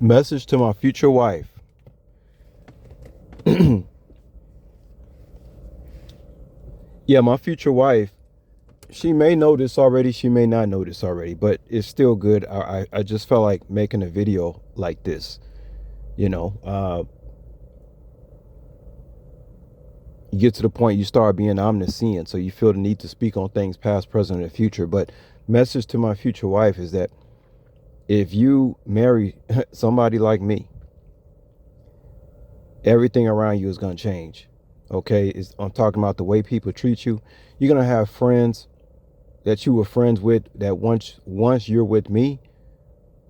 Message to my future wife. Yeah, my future wife, she may know this already, she may not know this already, but it's still good. I just felt like making a video like this. You know, you get to the point you start being omniscient, so you feel the need to speak on things past, present, and future. But message to my future wife is that if you marry somebody like me, everything around you is going to change. Okay, I'm talking about the way people treat you. You're going to have friends that you were friends with that once you're with me,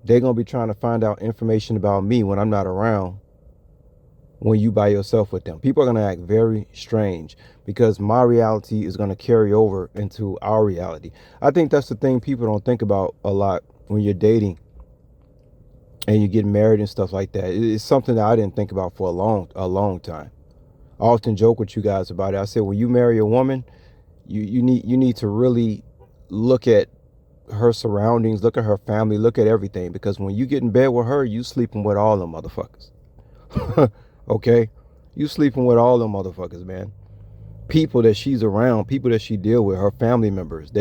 they're going to be trying to find out information about me when I'm not around, when you by yourself with them. People are going to act very strange because my reality is going to carry over into our reality. I think that's the thing people don't think about a lot when you're dating and you get married and stuff like that. It's something that I didn't think about for a long time. I often joke with you guys about it. I said when you marry a woman, you need to really look at her surroundings, look at her family, look at everything, because when you get in bed with her, you sleeping with all them motherfuckers. Okay, you sleeping with all them motherfuckers, man. People that she's around, people that she deal with, her family members.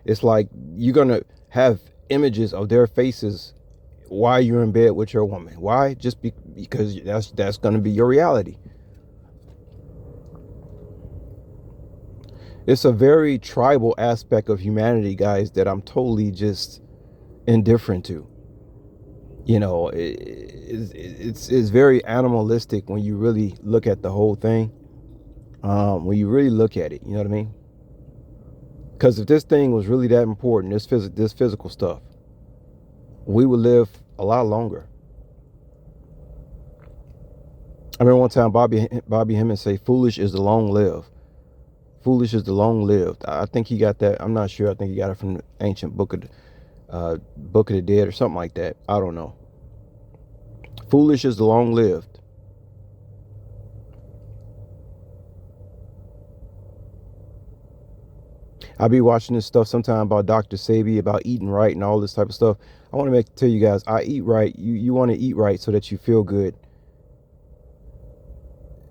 It's like you're gonna have images of their faces while you're in bed with your woman. Why? Just because that's gonna be your reality. It's a very tribal aspect of humanity, guys, that I'm totally just indifferent to. It's very animalistic when you really look at the whole thing. When you really look at it, you know what I mean? Because if this thing was really that important, this physical stuff, we would live a lot longer. I remember one time Bobby Hemmings say, "Foolish is the long live." Foolish is the long lived. I think he got that. I'm not sure. I think he got it from the ancient Book of the Dead or something like that. I don't know. Foolish is the long lived. I be watching this stuff sometime about Dr. Sebi, about eating right and all this type of stuff. I want to tell you guys, I eat right. You want to eat right so that you feel good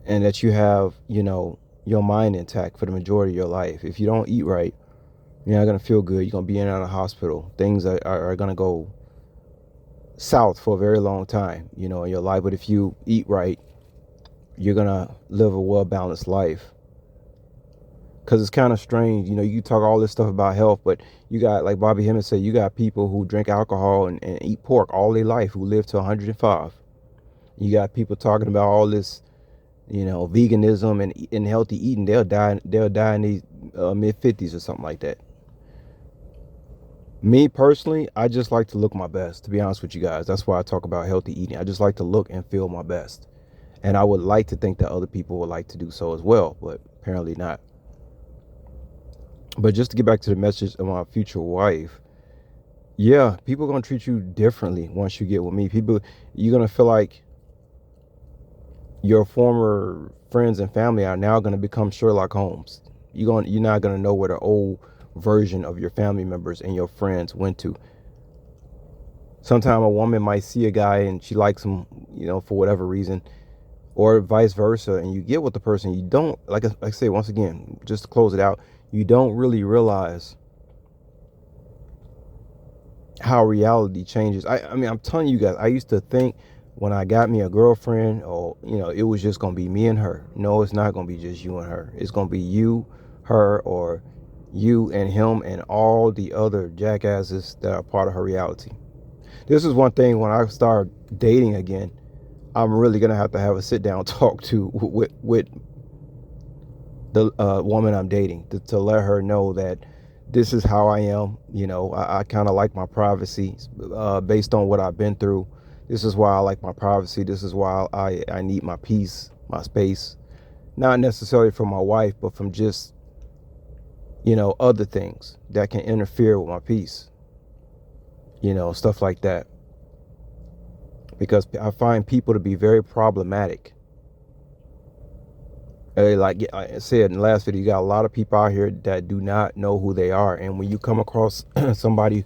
and that you have, your mind intact for the majority of your life. If you don't eat right, you're not gonna feel good. You're gonna be in and out of the hospital. Things are gonna go south for a very long time, in your life. But if you eat right, you're gonna live a well-balanced life. Because it's kind of strange, you talk all this stuff about health, but you got, like Bobby Hemmings said, you got people who drink alcohol and eat pork all their life who live to 105. You got people talking about all this, veganism and healthy eating. They'll die in these mid-50s or something like that. Me personally, I just like to look my best, to be honest with you guys. That's why I talk about healthy eating. I just like to look and feel my best. And I would like to think that other people would like to do so as well, but apparently not. But just to get back to the message of my future wife, yeah, people are going to treat you differently once you get with me. You're going to feel like your former friends and family are now going to become Sherlock Holmes. You're not going to know where the old version of your family members and your friends went to. Sometimes a woman might see a guy and she likes him, for whatever reason, or vice versa, and you get with the person. You don't, like I say once again, just to close it out, you don't really realize how reality changes. I mean, I'm telling you guys, I used to think when I got me a girlfriend, or it was just gonna be me and her. No, it's not gonna be just you and her. It's gonna be you, her, or you and him and all the other jackasses that are part of her reality. This is one thing, when I start dating again, I'm really gonna have a sit down talk with the woman I'm dating to let her know that this is how I am. I kind of like my privacy based on what I've been through. This is why I like my privacy. This is why I need my peace, my space. Not necessarily from my wife, but from just, other things that can interfere with my peace. Stuff like that. Because I find people to be very problematic. Like I said in the last video, you got a lot of people out here that do not know who they are. And when you come across somebody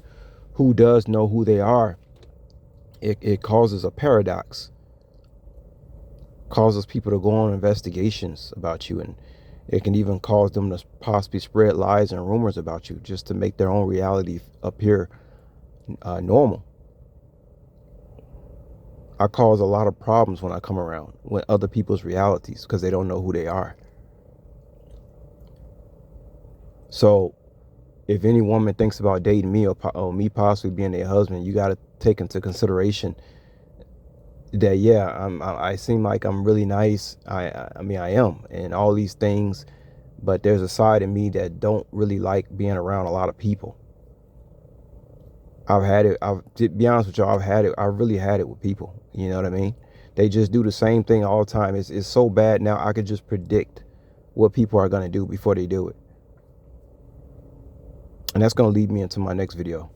who does know who they are, it causes a paradox, causes people to go on investigations about you, and it can even cause them to possibly spread lies and rumors about you just to make their own reality appear normal. I cause a lot of problems when I come around with other people's realities because they don't know who they are. So if any woman thinks about dating me or me possibly being their husband, you got to take into consideration that, yeah, I seem like I'm really nice. I mean, I am, and all these things, but there's a side of me that don't really like being around a lot of people. I've had it. To be honest with y'all, I've really had it with people. You know what I mean? They just do the same thing all the time. It's so bad now. I could just predict what people are gonna do before they do it, and that's gonna lead me into my next video.